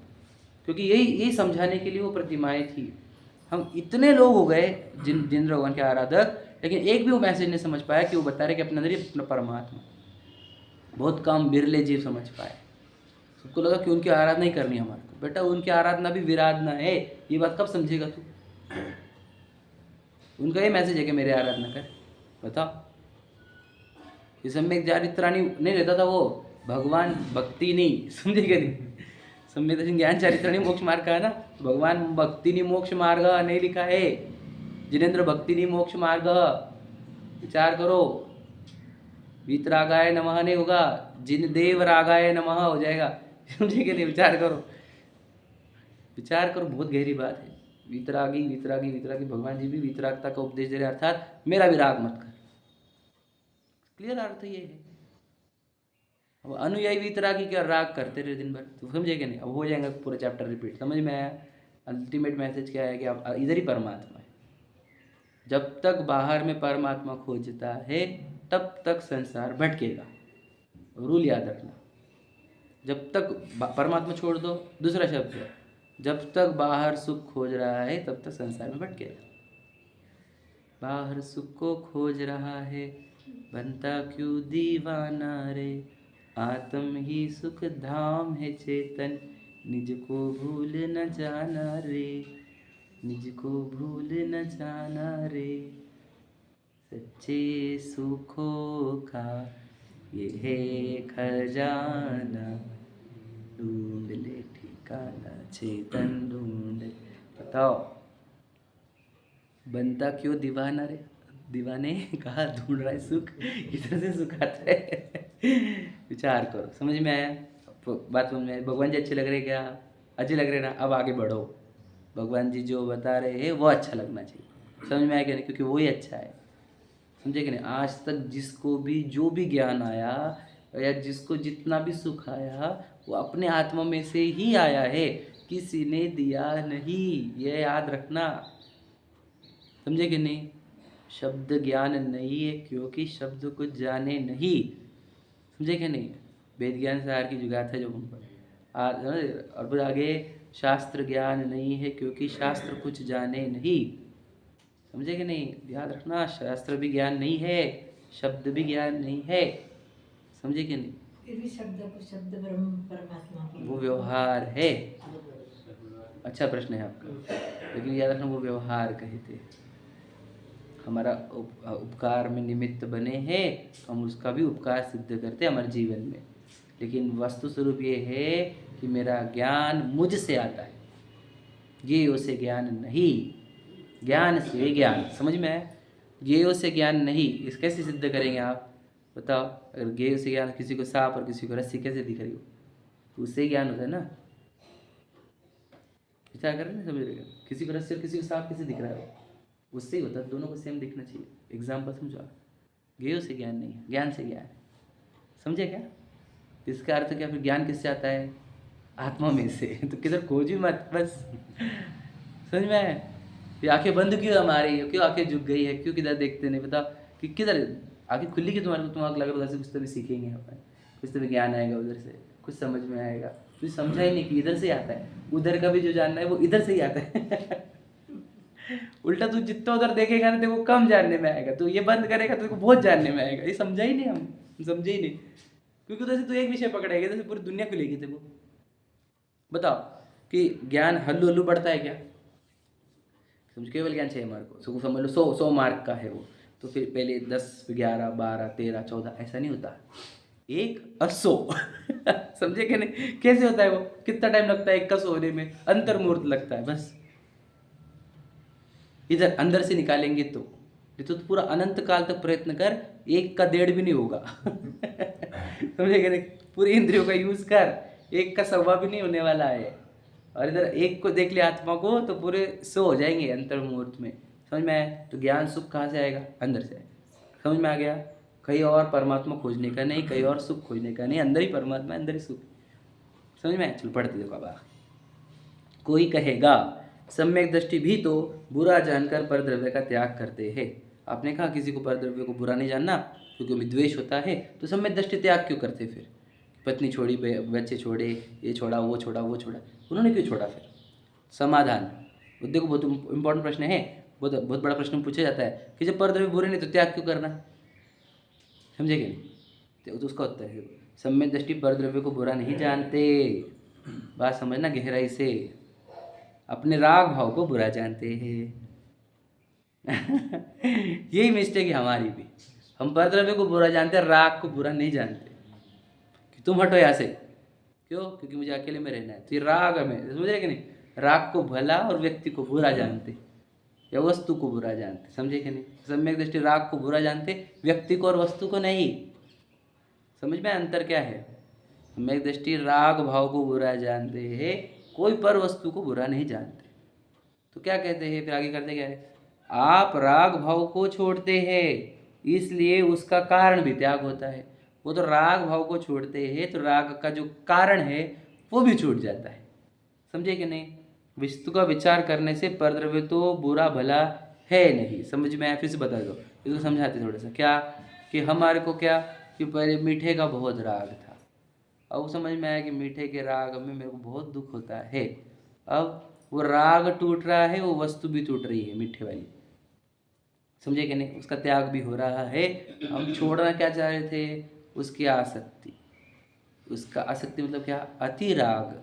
क्योंकि यही समझाने के लिए वो प्रतिमाएं थी। हम इतने लोग हो गए जिन भगवान के आराधक, लेकिन एक भी वो मैसेज नहीं समझ पाया कि वो बता रहे कि अपने अंदर ही अपना परमात्मा। बहुत कम बिरले जीव समझ पाए। सबको लगा कि उनकी आराधना ही करनी है हमारे को। बेटा उनकी आराधना भी विराधना है, ये बात कब समझेगा तू? उनका ये मैसेज है कि मेरी आराधना कर। बताओ, ये सम्यक चारित्राणी नहीं रहता था वो, भगवान भक्ति नहीं। समझे क्या नहीं? सम्यक दर्शन ज्ञान चारित्राणी मोक्ष मार्ग का है ना, भगवान भक्ति नहीं मोक्ष मार्ग नहीं लिखा है। जिनेंद्र भक्ति नहीं मोक्ष मार्ग, विचार करो। वीतरागाय नमः नहीं होगा, जिन देव रागाय नमः हो जाएगा। समझे कि नहीं? विचार करो, विचार करो, बहुत गहरी बात है। वीतरागी वीतरागी वीतरागी, भगवान जी भी वीतरागता का उपदेश दे रहे हैं, अर्थात मेरा भी राग मत कर। क्लियर अर्थ ये है। अब अनुयायी वीतरागी क्या राग करते रहे दिन भर, तो समझे कि नहीं? अब हो जाएगा पूरा चैप्टर रिपीट, समझ में आया? अल्टीमेट मैसेज क्या है कि आप इधर ही परमात्मा है। जब तक बाहर में परमात्मा खोजता है तब तक संसार भटकेगा। रूल याद रखना, जब तक परमात्मा छोड़ दो, दूसरा शब्द है, जब तक बाहर सुख खोज रहा है तब तक संसार में भटकेगा। बाहर सुख को खोज रहा है, बनता क्यों दीवाना रे, आत्म ही सुख धाम है चेतन, निज को भूल न जाना रे, निज को भूल न जाना रे, सच्चे सुखों का ये है खजाना, ढूंढ ले ठिकाना चेतन ढूंढ। बताओ, बनता क्यों दीवाना रे, दीवाने कहाँ ढूंढ रहा है सुख, इधर से सुख आता है। विचार करो, समझ में आया? बात समझ में आई? भगवान जी अच्छे लग रहे क्या? अच्छे लग रहे ना? अब आगे बढ़ो, भगवान जी जो बता रहे हैं वो अच्छा लगना चाहिए। समझ में आया कि नहीं? क्योंकि वही अच्छा है। समझे कि नहीं? आज तक जिसको भी जो भी ज्ञान आया या जिसको जितना भी सुख आया वो अपने आत्मा में से ही आया है, किसी ने दिया नहीं, ये याद रखना। समझे कि नहीं? शब्द ज्ञान नहीं है क्योंकि शब्द को जाने नहीं। समझे कि नहीं? वेद ज्ञान सार की जुगात है जो हम और फिर आगे शास्त्र ज्ञान नहीं है क्योंकि शास्त्र कुछ जाने नहीं। समझे कि नहीं? याद रखना, शास्त्र भी ज्ञान नहीं है, शब्द भी ज्ञान नहीं है। समझे कि नहीं? फिर भी शब्द को शब्द ब्रह्म परमात्मा को वो व्यवहार है। अच्छा प्रश्न है आपका, लेकिन याद रखना वो व्यवहार कहते हैं। हमारा उपकार में निमित्त बने हैं, हम उसका भी उपकार सिद्ध करते हैं हमारे जीवन में, लेकिन वस्तु स्वरूप ये है कि मेरा ज्ञान मुझसे आता है, ज्ञेयों से ज्ञान नहीं, ज्ञान से ज्ञान। समझ में आया? ज्ञेयों से ज्ञान नहीं, इस कैसे सिद्ध करेंगे आप? बताओ, अगर ज्ञेयों से ज्ञान, किसी को सांप और किसी को रस्सी कैसे दिख रही हो, तो उससे ज्ञान होता है ना। विचार कर रहे हैं, समझ रहे हो? किसी को रस्सी और किसी को सांप कैसे दिख रहा है, उससे ही होता है, दोनों को सेम दिखना चाहिए। एग्जाम्पल समझो, ज्ञेयों से ज्ञान नहीं है, ज्ञान से ज्ञान। समझे क्या? इसका अर्थ क्या? फिर ज्ञान किससे आता है? आत्मा में से। तो किधर खोजी मत, बस। समझ में आया? ये आंखें बंद क्यों हमारी, क्यों आंखें झुक गई है, क्यों किधर देखते नहीं? बताओ कि किधर आंखें खुली कि तुम्हारे, तुम्हारा लग रहा है कुछ तो भी सीखेंगे अपन, कुछ तो भी ज्ञान आएगा उधर से, कुछ समझ में आएगा। तुझे समझा ही नहीं कि इधर से आता है, उधर का भी जो जानना है वो इधर से ही आता है। उल्टा तू जितना उधर देखेगा ना तेरे को कम जानने में आएगा, तो ये बंद करेगा तो तेरे को बहुत जानने में आएगा। ये समझा ही नहीं, हम समझे ही नहीं, क्योंकि उधर से तू एक विषय पकड़ेगा, इधर से पूरी दुनिया को लेगी तेरे को। बताओ कि ज्ञान हल्लू हल्लू बढ़ता है क्या? समझ, केवल ज्ञान 6 मार्क को समझ लो, 100 मार्क का है वो, तो फिर पहले 10, 11, 12, 13, 14 ऐसा नहीं होता, 1 और 100। समझे कि नहीं? कैसे होता है वो? कितना टाइम लगता है 1 का 100 होने में? अंतर्मुहूर्त लगता है बस। इधर अंदर से निकालेंगे तो पूरा अनंत काल तक प्रयत्न कर, 1 का 1.5 भी नहीं होगा। समझे कि नहीं? पूरी इंद्रियों का यूज कर, 1 का 1.25 भी नहीं होने वाला है। और इधर 1 को देख ले आत्मा को, तो पूरे 100 हो जाएंगे अंतर मुहूर्त में। समझ में आया? तो ज्ञान सुख कहाँ से आएगा? अंदर से आएगा। समझ में आ गया? कहीं और परमात्मा खोजने का नहीं, कहीं और सुख खोजने का नहीं, अंदर ही परमात्मा, अंदर ही सुख। समझ में आया? चलो पढ़ते देखो अब। कोई कहेगा सम्यक दृष्टि भी तो बुरा जानकर परद्रव्य का त्याग करते हैं। आपने कहा किसी को परद्रव्य को बुरा नहीं जानना क्योंकि विद्वेष होता है, तो सम्यक दृष्टि त्याग क्यों करते? फिर पत्नी छोड़ी, बच्चे छोड़े, ये छोड़ा, वो छोड़ा, वो छोड़ा, उन्होंने क्यों छोड़ा? फिर समाधान, देखो बहुत इंपॉर्टेंट प्रश्न है, बहुत बड़ा प्रश्न पूछा जाता है कि जब परद्रव्य बुरे नहीं तो त्याग क्यों करना? समझे कि नहीं? तो उसका उत्तर है सम्यक दृष्टि परद्रव्य को बुरा नहीं जानते। बात समझना गहराई से, अपने राग भाव को बुरा जानते हैं। यही मिस्टेक है हमारी भी, हम परद्रव्य को बुरा जानते हैं, राग को बुरा नहीं जानते। कि तुम हटो यहाँ से, क्यों? क्योंकि मुझे अकेले में रहना है, तो ये राग में, समझ रहे कि नहीं? राग को भला और व्यक्ति को बुरा जानते, या वस्तु को बुरा जानते। समझे कि नहीं? सम्यक दृष्टि राग को बुरा जानते, व्यक्ति को और वस्तु को नहीं। समझ में अंतर क्या है? सम्यक दृष्टि राग भाव को बुरा जानते हैं, कोई पर वस्तु को बुरा नहीं जानते। तो क्या कहते हैं फिर आगे करते क्या है? आप राग भाव को छोड़ते हैं इसलिए उसका कारण भी त्याग होता है। वो तो राग भाव को छोड़ते हैं तो राग का जो कारण है वो भी छूट जाता है। समझे कि नहीं? वस्तु का विचार करने से परद्रव्य तो बुरा भला है नहीं। समझ में आया? फिर से बता दो, इसको समझाते थोड़ा सा। क्या कि हमारे को क्या कि पहले मीठे का बहुत राग था, अब समझ में आया कि मीठे के राग में मेरे को बहुत दुख होता है। अब वो राग टूट रहा है, वो वस्तु भी टूट रही है मीठे वाली। समझे कि नहीं? उसका त्याग भी हो रहा है। हम छोड़ना क्या चाह रहे थे? उसकी आसक्ति। उसका आसक्ति मतलब क्या? अति राग।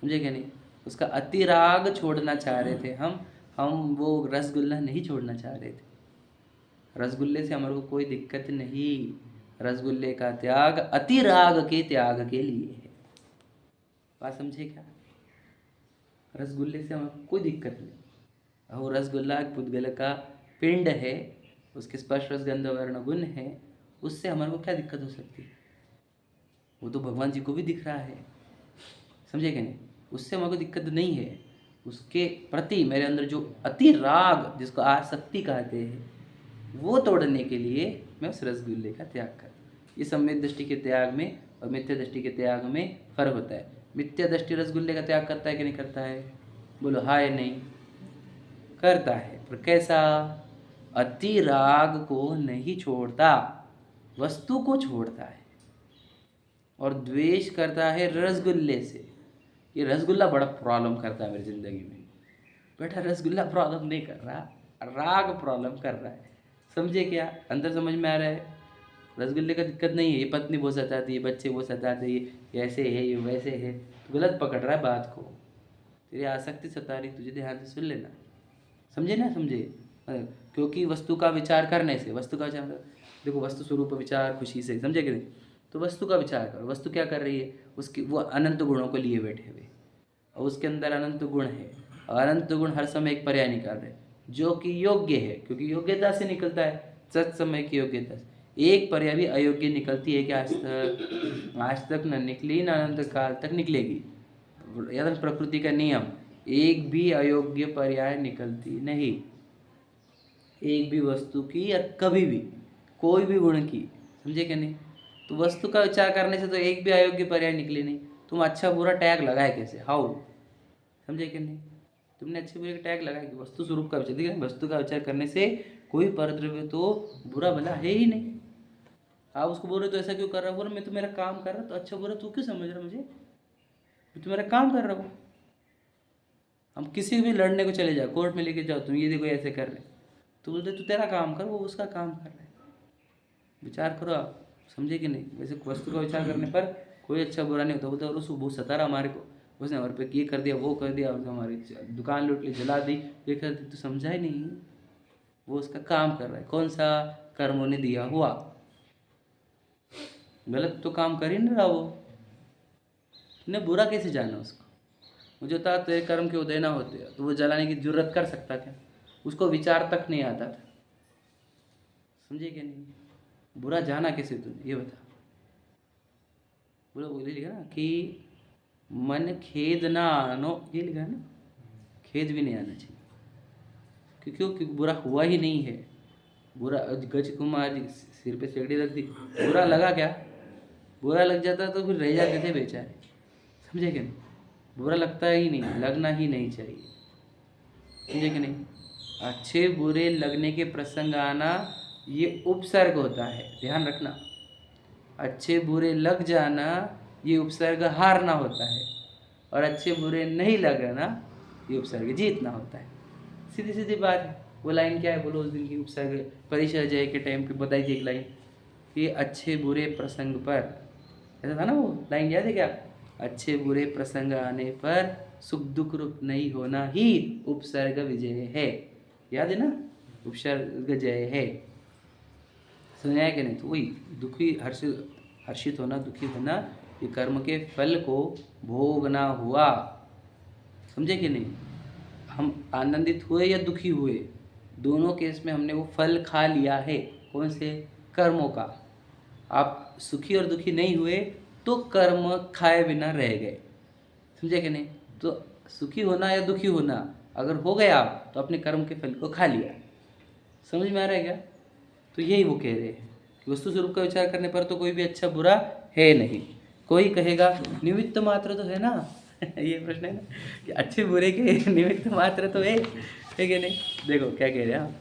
समझे कि नहीं? उसका अति राग छोड़ना चाह रहे थे हम वो रसगुल्ला नहीं छोड़ना चाह रहे थे। रसगुल्ले से हमारे को कोई दिक्कत नहीं। रसगुल्ले का त्याग अति राग के त्याग के लिए है। बात समझे क्या? रसगुल्ले से हमें कोई दिक्कत नहीं। और रसगुल्ला एक पुद्गल का पिंड है, उसके स्पर्श रस गंध वर्ण गुण है, उससे हमारे को क्या दिक्कत हो सकती है? वो तो भगवान जी को भी दिख रहा है। समझे क्या नहीं? उससे हमारे को दिक्कत नहीं है। उसके प्रति मेरे अंदर जो अति राग, जिसको आसक्ति कहते हैं, वो तोड़ने के लिए मैं उस रसगुल्ले का त्याग कर। ये सम्यक दृष्टि के त्याग में और मिथ्या दृष्टि के त्याग में फर्क होता है। मिथ्या दृष्टि रसगुल्ले का त्याग करता है कि नहीं करता है? बोलो हाँ या नहीं? करता है। पर कैसा? अति राग को नहीं छोड़ता, वस्तु को छोड़ता है। और द्वेष करता है रसगुल्ले से। ये रसगुल्ला बड़ा प्रॉब्लम करता है मेरी ज़िंदगी में। बेटा रसगुल्ला प्रॉब्लम नहीं कर रहा, राग प्रॉब्लम कर रहा है। समझे क्या? अंदर समझ में आ रहा है? रसगुल्ले का दिक्कत नहीं है, ये पत्नी वो सताती है, बच्चे वो सताते हैं, ये ऐसे है ये वैसे है, तो गलत पकड़ रहा है बात को। तेरी आसक्ति सता रही, तुझे ध्यान से सुन लेना। समझे ना? समझे? क्योंकि वस्तु का विचार करने से, वस्तु का विचार देखो, वस्तु स्वरूप विचार खुशी से। समझे कि नहीं? तो वस्तु का विचार करो। वस्तु क्या कर रही है? उसकी वो अनंत गुणों को लिए बैठे हुए, और उसके अंदर अनंत गुण है, और अनंत गुण हर समय एक पर्याय निकाल रहे जो कि योग्य है, क्योंकि योग्यता से निकलता है, सत्समय की योग्यता से। एक पर्याय भी अयोग्य निकलती है कि आज तक न निकली, न अनंत काल तक निकलेगी। याद प्रकृति का नियम, एक भी अयोग्य पर्याय निकलती नहीं, एक भी वस्तु की या कभी भी कोई भी गुण की। समझे कि नहीं? तो वस्तु का विचार करने से तो एक भी अयोग्य पर्याय निकले नहीं। तुम अच्छा बुरा टैग लगाए कैसे? हाउ? समझे कि नहीं? तुमने अच्छे बुरे का टैग लगाया कि वस्तु स्वरूप का विचार। देखिए, वस्तु का विचार करने से कोई परद्रव्य तो बुरा भला है ही नहीं। आप उसको बोल रहे तो ऐसा क्यों कर रहा हो? बोलो मैं तो मेरा काम कर रहा, तो अच्छा बुरा तू क्यों समझ रहा? मुझे, मैं तो मेरा काम कर रहा हूँ। हम किसी भी लड़ने को चले जाओ, कोर्ट में लेके जाओ, तुम ये देखो ऐसे कर रहे, तो बोलते तू तेरा काम कर, वो उसका काम कर रहा है। विचार करो आप। समझे कि नहीं? वैसे वस्तु का विचार करने पर कोई अच्छा बुरा नहीं होता। बोलते और उसको बहुत सता रहा हमारे को, उसने हमारे पे ये कर दिया वो कर दिया, हमारी दुकान लूट ली, जला दी, ये कर दी, तो समझा ही नहीं। वो उसका काम कर रहा है। कौन सा? कर्मों ने दिया हुआ। गलत तो काम कर ही नहीं रहा वो। तुमने बुरा कैसे जाना उसको? मुझे बता, तेरे कर्म के उदय ना होते तो वो जलाने की जरूरत कर सकता क्या? उसको विचार तक नहीं आता था। समझे क्या नहीं? बुरा जाना कैसे तुमने, ये बता। बोलो, बोले लिखा ना कि मन खेद ना आनो, ये लिखा है ना, खेद भी नहीं आना चाहिए। क्योंकि बुरा हुआ ही नहीं है। बुरा गज कुमार जी सिर पे सीढ़ी रख दी, बुरा लगा क्या? बुरा लग जाता तो फिर रह जाते थे बेचारे। समझे कि नहीं? बुरा लगता ही नहीं, लगना ही नहीं चाहिए। समझे कि नहीं? अच्छे बुरे लगने के प्रसंग आना ये उपसर्ग होता है, ध्यान रखना। अच्छे बुरे लग जाना ये उपसर्ग हारना होता है, और अच्छे बुरे नहीं लगना ये उपसर्ग जीतना होता है। सीधी सीधी बात है। वो लाइन क्या है? बोलो, उस दिन की उपसर्ग परीक्षा जय के टाइम पे बताई थी एक लाइन कि अच्छे बुरे प्रसंग पर, ऐसा था ना वो लाइन, याद है क्या? अच्छे बुरे प्रसंग आने पर सुख दुख रूप नहीं होना ही उपसर्ग विजय है। याद है ना? उपसर्ग जय है। सुना है कि नहीं? तो वही दुखी हर्षित होना, दुखी होना, ये कर्म के फल को भोगना हुआ। समझे कि नहीं? हम आनंदित हुए या दुखी हुए, दोनों केस में हमने वो फल खा लिया है। कौन से? कर्मों का। आप सुखी और दुखी नहीं हुए तो कर्म खाए बिना रह गए, समझे कि नहीं? तो सुखी होना या दुखी होना अगर हो गया आप तो अपने कर्म के फल को खा लिया। समझ में आ रहा है क्या? तो यही वो कह रहे हैं कि वस्तु स्वरूप का विचार करने पर तो कोई भी अच्छा बुरा है नहीं। कोई कहेगा निमित्त मात्र तो है ना ये प्रश्न है ना कि अच्छे बुरे के निमित्त मात्र तो है कि नहीं? देखो क्या कह रहे हैं आप,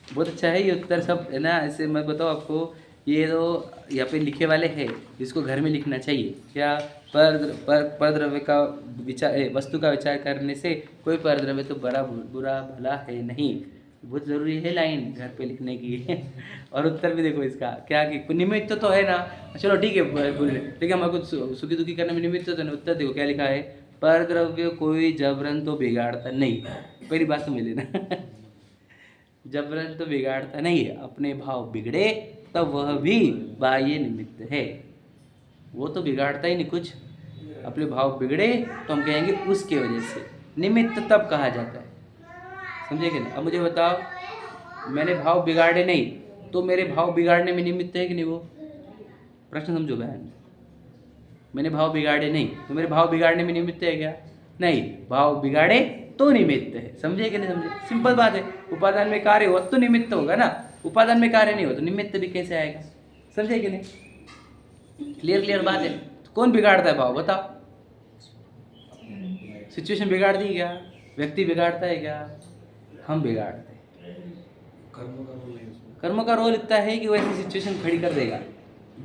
बहुत अच्छा है ये उत्तर सब है ना। ऐसे मैं बताऊँ आपको, ये तो यहाँ पे लिखे वाले हैं, इसको घर में लिखना चाहिए। क्या परद्रव्य का विचार वस्तु का विचार करने से कोई परद्रव्य तो बुरा भला है नहीं। बहुत ज़रूरी है लाइन घर पे लिखने की और उत्तर भी देखो इसका क्या कि निमित्त तो है ना। चलो ठीक है बोल रहे, ठीक है हमारे को सुखी दुखी करने में निमित्त तो नहीं। उत्तर देखो क्या लिखा है, परद्रव्य कोई जबरन तो बिगाड़ता नहीं। पहली बात समझ लेना जबरन तो बिगाड़ता नहीं है, अपने भाव बिगड़े तब वह भी बाह्य निमित्त है। वो तो बिगाड़ता ही नहीं कुछ, अपने भाव बिगड़े तो हम कहेंगे उसके वजह से निमित्त तब कहा जाता है, समझे कि नहीं? अब मुझे बताओ मैंने भाव बिगाड़े नहीं तो मेरे भाव बिगाड़ने में निमित्त है कि नहीं? वो प्रश्न समझो बहन, मैंने भाव बिगाड़े नहीं तो मेरे भाव बिगाड़ने में निमित्त है क्या? नहीं, भाव बिगाड़े तो निमित्त है, समझे कि नहीं समझे? सिंपल बात है। उपादान में कार्य हो तो निमित्त होगा ना, उपादान में कार्य नहीं हो तो निमित्त भी कैसे आएगा? समझे कि नहीं? क्लियर बात है। तो कौन बिगाड़ता है भाव बताओ? सिचुएशन बिगाड़ दी क्या? व्यक्ति बिगाड़ता है क्या? हम बिगाड़ते हैं। कर्म का रोल इतना है कि वो ऐसी सिचुएशन खड़ी कर देगा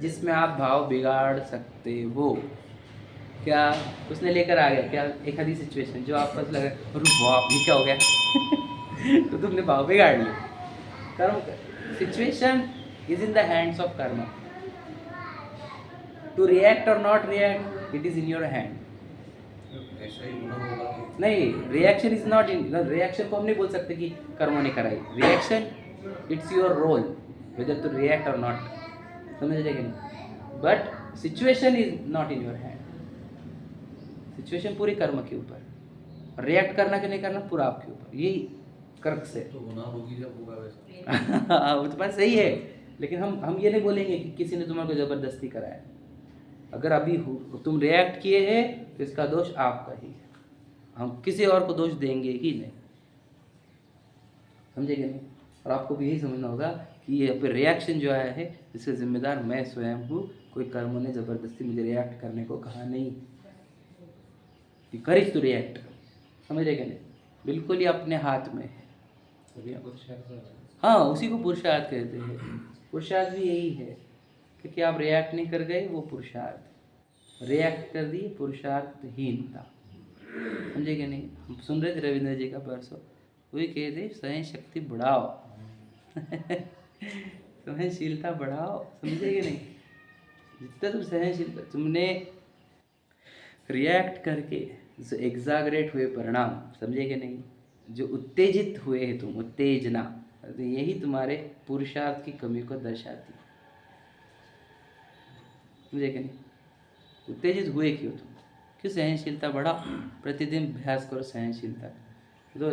जिसमें आप भाव बिगाड़ सकते हो। क्या उसने लेकर आ गया क्या एक आधी सिचुएशन जो आप पास लगा अरे वाह ये क्या हो गया तो तुमने भाव बिगाड़ लिया। कर्म situation is in the hands of karma, to react or not react it is in your hand. नहीं, reaction is not in, reaction को हम नहीं बोल सकते कि कर्मों ने कराई। Reaction it's your role whether to react or not, समझ रहे कि नहीं? But situation is not in your hand. Situation पूरी कर्म के ऊपर, रिएक्ट करना कि नहीं करना पूरा आपके ऊपर। यही कर्क से तो गुनाह होगी जब होगा वैसा। वो तो बात सही है, लेकिन हम ये नहीं बोलेंगे कि किसी ने तुम्हारे को जबरदस्ती कराया। अगर अभी तुम रिएक्ट किए हैं तो इसका दोष आपका ही है, हम किसी और को दोष देंगे ही नहीं, समझे कि नहीं? और आपको भी यही समझना होगा कि ये पे रिएक्शन जो आया है इसका जिम्मेदार मैं स्वयं हूँ। कोई कर्मों ने ज़बरदस्ती मुझे रिएक्ट करने को कहा नहीं कि करिश तो रिएक्ट, समझ रहे कि नहीं? बिल्कुल ही अपने हाथ में है। हाँ, उसी को पुरुषार्थ कहते हैं। पुरुषार्थ भी यही है क्योंकि आप रिएक्ट नहीं कर गए, वो पुरुषार्थ। रिएक्ट कर दी पुरुषार्थहीनता, समझे कि नहीं? हम सुन रहे थे रविंद्र जी का परसों, वही कह रहे सहन शक्ति बढ़ाओ सहनशीलता बढ़ाओ, समझे कि नहीं? जितना तुम सहनशीलता, तुमने रिएक्ट करके जो एग्जागरेट हुए परिणाम, समझे कि नहीं? जो उत्तेजित हुए हैं तुम, उत्तेजना, तो यही तुम्हारे पुरुषार्थ की कमी को दर्शाती है, समझे कि नहीं? उत्तेजित हुए क्यों तुम? क्यों? सहनशीलता बढ़ाओ, प्रतिदिन अभ्यास करो सहनशीलता। तो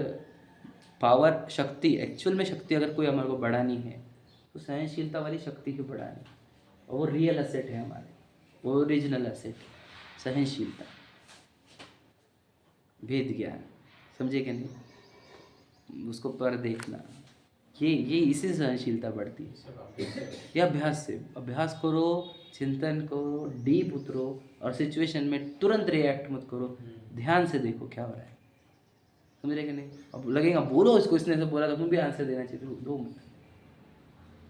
पावर, शक्ति, एक्चुअल में शक्ति अगर कोई हमारे को बढ़ानी है तो सहनशीलता वाली शक्ति ही बढ़ानी, और वो रियल एसेट है हमारे, वो ओरिजिनल एसेट, सहनशीलता, भेद ज्ञान, समझे कि नहीं? उसको पर देखना, ये इसी से सहनशीलता बढ़ती है। ये अभ्यास से, अभ्यास करो, चिंतन करो, डीप उतरो और सिचुएशन में तुरंत रिएक्ट मत करो, ध्यान से देखो क्या हो रहा है, समझ रहे कि नहीं? अब लगेगा बोलो इसको, इसने से बोला तो तुम भी आंसर देना चाहिए, 2 मिनट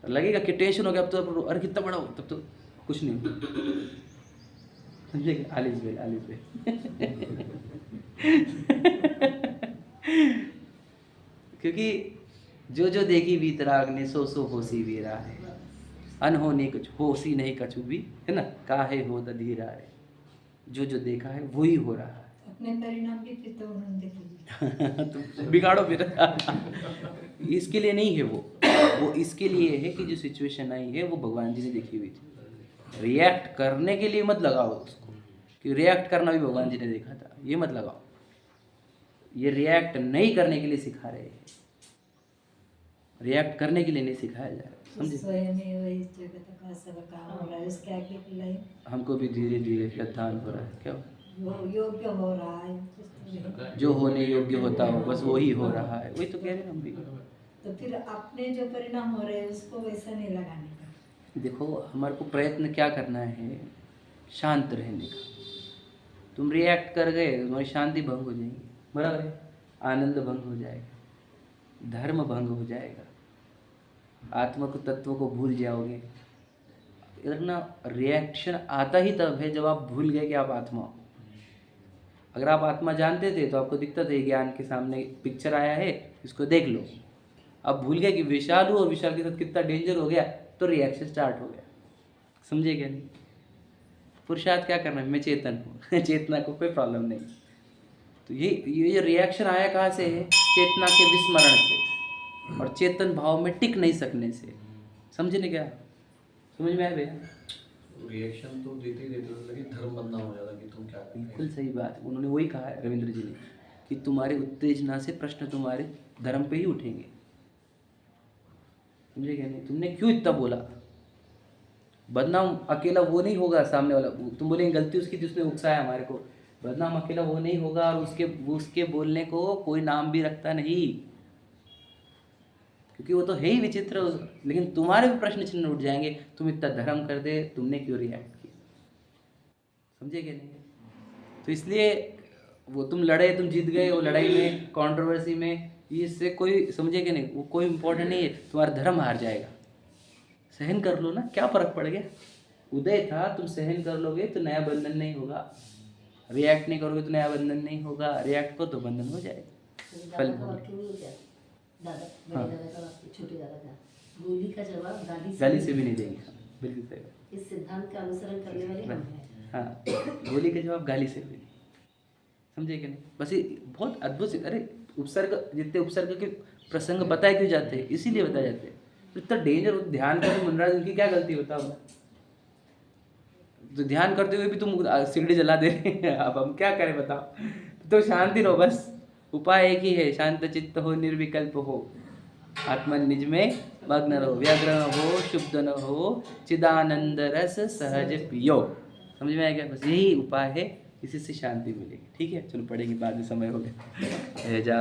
लगेगा कि टेंशन हो गया अब तो, अरे कितना बड़ा हो, तब तो कुछ नहीं, समझे? आलिस भाई क्योंकि जो जो देखी वीतराग ने सो सो होसी वीरा है, अनहोनी कुछ होसी नहीं कछु भी, है ना? काहे हो धीरा है, जो जो देखा है वही हो रहा है। अपने परिणाम भी फिर तो उन्होंने देखे तो बिगाड़ो फिर इसके लिए नहीं है वो इसके लिए है कि जो सिचुएशन आई है वो भगवान जी ने देखी हुई थी। रिएक्ट करने के लिए मत लगाओ उसको कि रिएक्ट करना भी भगवान जी ने देखा था, ये मत लगाओ। ये रिएक्ट नहीं करने के लिए सिखा रहे हैं, रिएक्ट करने के लिए नहीं सिखाया जा रहा है। समझे? स्वयं ही वही जगत का सब काम हो रहा है, उसके आगे लाइन हमको भी धीरे धीरे श्रद्धान हो रहा है, क्या योग्य हो रहा है, कुछ तो नहीं। जो होने योग्य होता हो बस वही हो रहा है, वही तो कह रहे हैं हम भी। तो फिर अपने जो परिणाम हो रहे हैं उसको वैसा नहीं लगाने का। देखो हमारे को प्रयत्न क्या करना है, शांत रहने का। तुम रिएक्ट कर गए तुम्हारी शांति भंग हो जाएगी, बराबर है, आनंद भंग हो जाएगा, धर्म भंग हो जाएगा, आत्मा को तत्व को भूल जाओगे। इधर ना रिएक्शन आता ही तब है जब आप भूल गए कि आप आत्मा हो। अगर आप आत्मा जानते थे तो आपको दिक्कत है, ज्ञान के सामने पिक्चर आया है इसको देख लो। अब भूल गए कि विशाल हूँ और विशाल के साथ कितना डेंजर हो गया, तो रिएक्शन स्टार्ट हो गया। समझे क्या नहीं? पुरुषार्थ क्या करना है, मैं चेतन हूँ चेतना को कोई प्रॉब्लम नहीं। तो ये जो रिएक्शन आया कहाँ से है? चेतना के विस्मरण से और चेतन भाव में टिक नहीं सकने से। समझे नहीं क्या? समझ में आया भैया? रिएक्शन तो देते ही देते, लेकिन धर्म बदनाम हो जाता कि तुम क्या करते बिल्कुल सही बात है, उन्होंने वही कहा है रविंद्र जी ने कि तुम्हारे उत्तेजना से प्रश्न तुम्हारे धर्म पे ही उठेंगे। समझे क्या नहीं? तुमने क्यों इतना बोला? बदनाम अकेला वो नहीं होगा, सामने वाला तुम बोलेंगे गलती उसकी थी, उसने उकसाया हमारे को। बदनाम अकेला वो नहीं होगा और उसके बोलने को कोई नाम भी रखता नहीं, क्योंकि वो तो है ही विचित्र। लेकिन तुम्हारे भी प्रश्न चिन्ह उठ जाएंगे, तुम इतना धर्म कर दे, तुमने क्यों रिएक्ट किया? समझे क्या नहीं? तो इसलिए वो तुम लड़े, तुम जीत गए, वो लड़ाई में, कंट्रोवर्सी में, इससे कोई, समझे क्या नहीं, वो कोई इंपॉर्टेंट नहीं है। तुम्हारा धर्म हार जाएगा। सहन कर लो ना, क्या फर्क पड़ गया? उदय था, तुम सहन कर लोगे तो नया बंधन नहीं होगा, रिएक्ट नहीं करोगे तो नया बंधन नहीं होगा, रिएक्ट करो तो बंधन हो जाएगा। दादा का वाक्य नहीं क्या? दादा, बड़े हाँ। दादा का वाक्य, छोटे दादा का, गोली का जवाब गाली से भी नहीं देंगे। बिल्कुल सही बात। इस सिद्धांत का अनुसरण करने वाले हम हैं। हाँ, गोली का जवाब गाली से भी नहीं। समझे क्या नहीं? बस ये बहुत अद्भुत अरे उपसर्ग, जितने उपसर्ग के प्रसंग बताए क्यों जाते हैं? इसीलिए बताए जाते हैं। तो इतना डेंजर ध्यान करके मनराज, उनकी क्या गलती बताओ ना? तो ध्यान करते हुए भी तुम सिगड़ी जला दे रहे हैं, अब हम क्या करें बताओ? तो शांति रहो बस। उपाय एक ही है, शांत चित्त हो, निर्विकल्प हो, आत्मन निज में मग्न रहो, व्यग्र न हो, शुद्ध न हो, चिदानंद रस सहज पियो। समझ में आया क्या? बस यही उपाय है, इसी से शांति मिलेगी। ठीक है, चलो पढ़ेंगे बाद में, समय हो गया। जा